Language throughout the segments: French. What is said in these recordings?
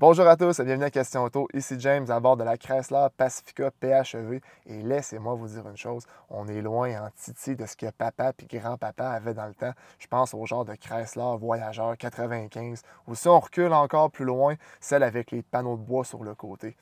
Bonjour à tous et bienvenue à Question Auto. Ici James à bord de la Chrysler Pacifica PHEV. Et laissez-moi vous dire une chose, on est loin en titi de ce que papa et grand-papa avaient dans le temps. Je pense au genre de Chrysler Voyageur 95 ou si on recule encore plus loin, celle avec les panneaux de bois sur le côté.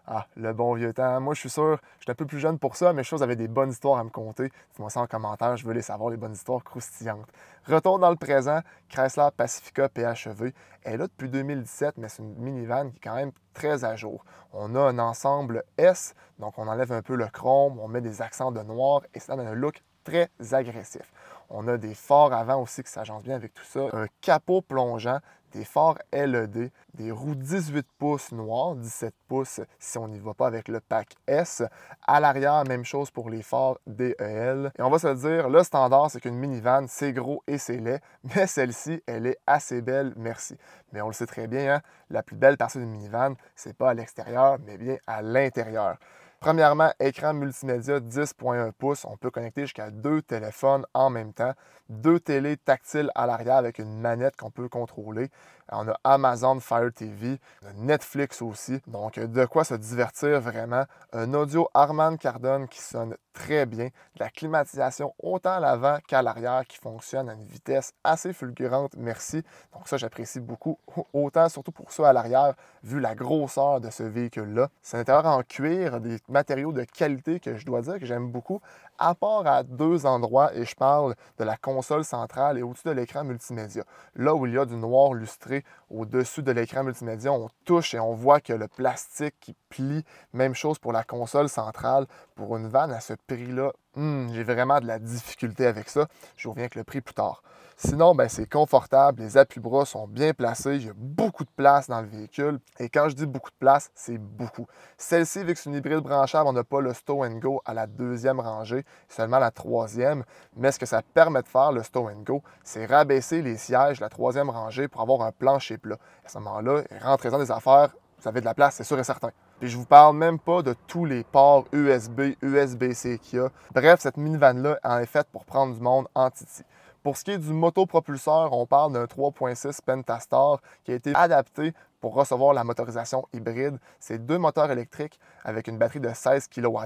Ah, le bon vieux temps. Moi, je suis sûr, je suis un peu plus jeune pour ça, mais je suis sûr que vous avez des bonnes histoires à me conter. Dites-moi ça en commentaire, je veux les savoir, les bonnes histoires croustillantes. Retour dans le présent, Chrysler Pacifica PHEV est là depuis 2017, mais c'est une minivan qui est quand même très à jour. On a un ensemble S, donc on enlève un peu le chrome, on met des accents de noir et ça donne un look très agressif. On a des phares avant aussi qui s'agencent bien avec tout ça, un capot plongeant, des phares LED, des roues 18 pouces noires, 17 pouces si on n'y va pas avec le pack S. À l'arrière, même chose pour les phares DEL. Et on va se dire, le standard, c'est qu'une minivan, c'est gros et c'est laid, mais celle-ci, elle est assez belle, merci. Mais on le sait très bien, hein, la plus belle partie d'une minivan, c'est pas à l'extérieur, mais bien à l'intérieur. Premièrement, écran multimédia 10.1 pouces. On peut connecter jusqu'à 2 téléphones en même temps. 2 télés tactiles à l'arrière avec une manette qu'on peut contrôler. On a Amazon Fire TV, on a Netflix aussi. Donc, de quoi se divertir vraiment. Un audio Harman Kardon qui sonne très bien. De la climatisation autant à l'avant qu'à l'arrière qui fonctionne à une vitesse assez fulgurante, merci. Donc ça, j'apprécie beaucoup. Autant, surtout pour ça à l'arrière, vu la grosseur de ce véhicule-là. C'est un intérieur en cuir, des matériaux de qualité que je dois dire que j'aime beaucoup, à part à deux endroits, et je parle de la console centrale et au-dessus de l'écran multimédia. Là où il y a du noir lustré au-dessus de l'écran multimédia, on touche et on voit que le plastique qui plie. Même chose pour la console centrale. Pour une vanne à ce prix-là, j'ai vraiment de la difficulté avec ça. Je reviens avec le prix plus tard. Sinon, c'est confortable, les appuis-bras sont bien placés, il y a beaucoup de place dans le véhicule. Et quand je dis beaucoup de place, c'est beaucoup. Celle-ci, vu que c'est une hybride branchable, on n'a pas le Stow & Go à la deuxième rangée, seulement la troisième. Mais ce que ça permet de faire, le Stow & Go, c'est rabaisser les sièges de la troisième rangée pour avoir un plancher plat. À ce moment-là, rentrez-en des affaires, vous avez de la place, c'est sûr et certain. Puis je vous parle même pas de tous les ports USB, USB-C qu'il y a. Bref, cette minivan-là est faite pour prendre du monde en titi. Pour ce qui est du motopropulseur, on parle d'un 3.6 Pentastar qui a été adapté pour recevoir la motorisation hybride. C'est deux moteurs électriques avec une batterie de 16 kWh.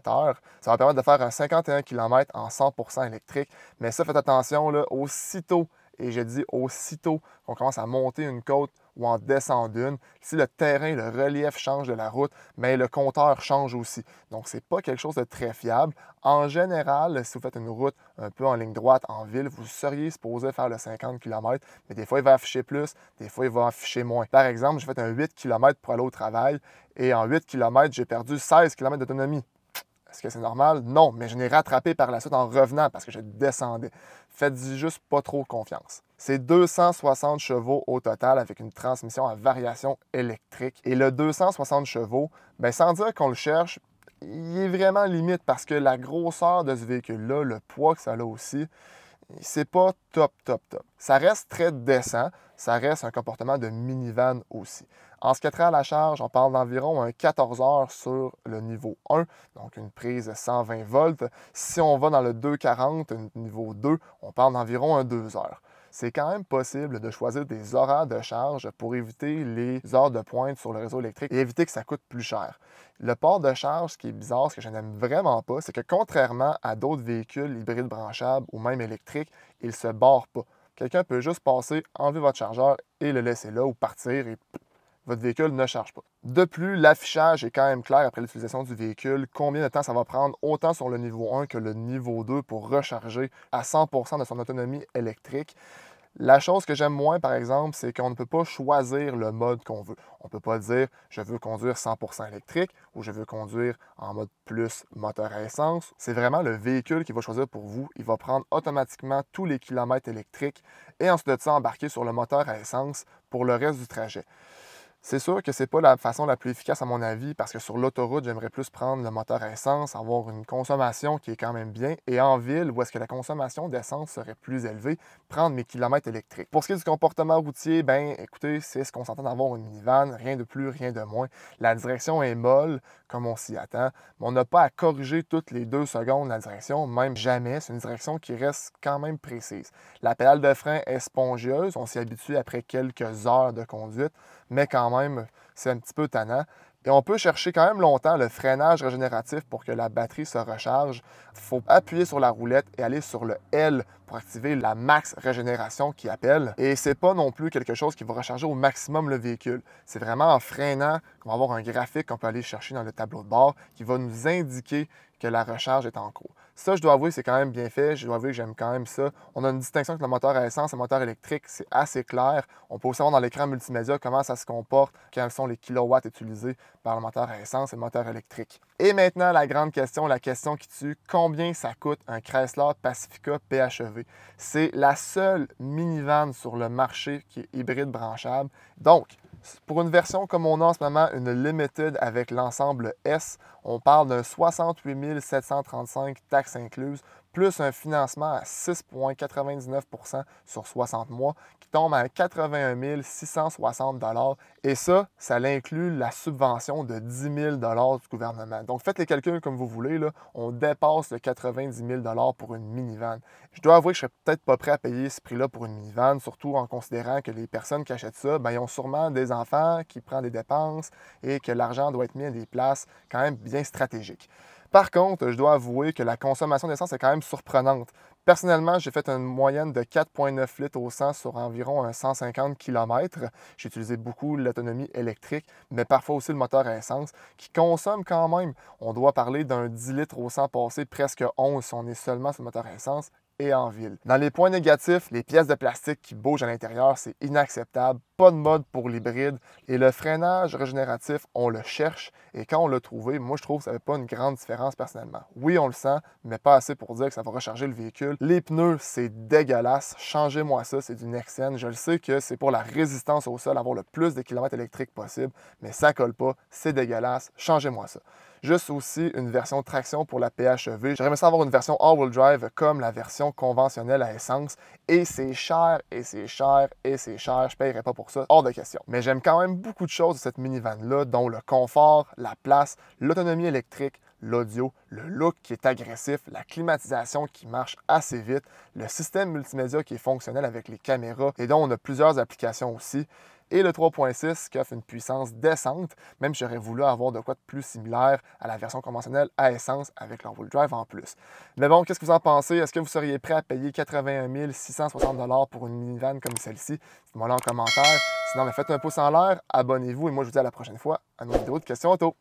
Ça va permettre de faire un 51 km en 100% électrique. Mais ça, faites attention, là, aussitôt, et je dis aussitôt qu'on commence à monter une côte ou en descendre une, si le terrain, le relief change de la route, mais le compteur change aussi. Donc, ce n'est pas quelque chose de très fiable. En général, si vous faites une route un peu en ligne droite en ville, vous seriez supposé faire le 50 km, mais des fois, il va afficher plus, des fois, il va afficher moins. Par exemple, j'ai fait un 8 km pour aller au travail et en 8 km, j'ai perdu 16 km d'autonomie. Est-ce que c'est normal? Non, mais je l'ai rattrapé par la suite en revenant parce que je descendais. Faites-y juste pas trop confiance. C'est 260 chevaux au total avec une transmission à variation électrique. Et le 260 chevaux, sans dire qu'on le cherche, il est vraiment limite parce que la grosseur de ce véhicule-là, le poids que ça a aussi, c'est pas top. Ça reste très décent, ça reste un comportement de minivan aussi. En ce qui a trait à la charge, on parle d'environ un 14 heures sur le niveau 1, donc une prise 120 volts. Si on va dans le 240, niveau 2, on parle d'environ un 2 heures. C'est quand même possible de choisir des horaires de charge pour éviter les heures de pointe sur le réseau électrique et éviter que ça coûte plus cher. Le port de charge, ce qui est bizarre, ce que je n'aime vraiment pas, c'est que contrairement à d'autres véhicules hybrides branchables ou même électriques, il ne se barre pas. Quelqu'un peut juste passer, enlever votre chargeur et le laisser là ou partir et votre véhicule ne charge pas. De plus, l'affichage est quand même clair après l'utilisation du véhicule, combien de temps ça va prendre autant sur le niveau 1 que le niveau 2 pour recharger à 100% de son autonomie électrique. La chose que j'aime moins, par exemple, c'est qu'on ne peut pas choisir le mode qu'on veut. On ne peut pas dire « je veux conduire 100% électrique » ou « je veux conduire en mode plus moteur à essence ». C'est vraiment le véhicule qui va choisir pour vous. Il va prendre automatiquement tous les kilomètres électriques et ensuite de ça, embarquer sur le moteur à essence pour le reste du trajet. C'est sûr que ce n'est pas la façon la plus efficace à mon avis parce que sur l'autoroute, j'aimerais plus prendre le moteur à essence, avoir une consommation qui est quand même bien. Et en ville, où est-ce que la consommation d'essence serait plus élevée, prendre mes kilomètres électriques. Pour ce qui est du comportement routier, écoutez, c'est ce qu'on s'entend d'avoir une minivan, rien de plus, rien de moins. La direction est molle, comme on s'y attend, mais on n'a pas à corriger toutes les 2 secondes la direction, même jamais. C'est une direction qui reste quand même précise. La pédale de frein est spongieuse, on s'y habitue après quelques heures de conduite, mais quand même, c'est un petit peu tannant. Et on peut chercher quand même longtemps le freinage régénératif pour que la batterie se recharge. Il faut appuyer sur la roulette et aller sur le L pour activer la max régénération qui appelle. Et c'est pas non plus quelque chose qui va recharger au maximum le véhicule. C'est vraiment en freinant qu'on va avoir un graphique qu'on peut aller chercher dans le tableau de bord qui va nous indiquer que la recharge est en cours. Ça, je dois avouer, c'est quand même bien fait. Je dois avouer que j'aime quand même ça. On a une distinction entre le moteur à essence et le moteur électrique. C'est assez clair. On peut aussi voir dans l'écran multimédia comment ça se comporte, quels sont les kilowatts utilisés par le moteur à essence et le moteur électrique. Et maintenant, la grande question, la question qui tue, combien ça coûte un Chrysler Pacifica PHEV? C'est la seule minivan sur le marché qui est hybride branchable. Donc, pour une version comme on a en ce moment, une Limited avec l'ensemble S, on parle d'un 68 735 taxes incluses, plus un financement à 6,99 % sur 60 mois, qui tombe à 81 660 $. Et ça inclut la subvention de 10 000 $ du gouvernement. Donc, faites les calculs comme vous voulez, là, on dépasse le 90 000 $ pour une minivan. Je dois avouer que je ne serais peut-être pas prêt à payer ce prix-là pour une minivan, surtout en considérant que les personnes qui achètent ça, ils ont sûrement des enfants qui prennent des dépenses et que l'argent doit être mis à des places quand même bien stratégiques. Par contre, je dois avouer que la consommation d'essence est quand même surprenante. Personnellement, j'ai fait une moyenne de 4,9 litres au 100 sur environ 150 km. J'ai utilisé beaucoup l'autonomie électrique, mais parfois aussi le moteur à essence, qui consomme quand même. On doit parler d'un 10 litres au 100 passé presque 11 si on est seulement sur le moteur à essence et en ville. Dans les points négatifs, les pièces de plastique qui bougent à l'intérieur, c'est inacceptable. Pas de mode pour l'hybride. Et le freinage régénératif, on le cherche. Et quand on l'a trouvé, moi, je trouve que ça ne fait pas une grande différence personnellement. Oui, on le sent, mais pas assez pour dire que ça va recharger le véhicule. Les pneus, c'est dégueulasse. Changez-moi ça, c'est du Nexen. Je le sais que c'est pour la résistance au sol, avoir le plus de kilomètres électriques possible, mais ça colle pas, c'est dégueulasse. Changez-moi ça. Juste aussi une version traction pour la PHEV. J'aimerais ça avoir une version all-wheel drive comme la version conventionnelle à essence. Et c'est cher, et c'est cher, et c'est cher. Je ne paierais pas pour ça, hors de question. Mais j'aime quand même beaucoup de choses de cette minivan-là, dont le confort, la place, l'autonomie électrique, l'audio, le look qui est agressif, la climatisation qui marche assez vite, le système multimédia qui est fonctionnel avec les caméras et dont on a plusieurs applications aussi. Et le 3.6 qui offre une puissance décente, même si j'aurais voulu avoir de quoi de plus similaire à la version conventionnelle à essence avec l'all-wheel drive en plus. Mais bon, qu'est-ce que vous en pensez? Est-ce que vous seriez prêt à payer 81 660 $ pour une minivan comme celle-ci? Dites-moi là en commentaire. Sinon, faites un pouce en l'air, abonnez-vous et moi je vous dis à la prochaine fois à une autre vidéo de questions auto.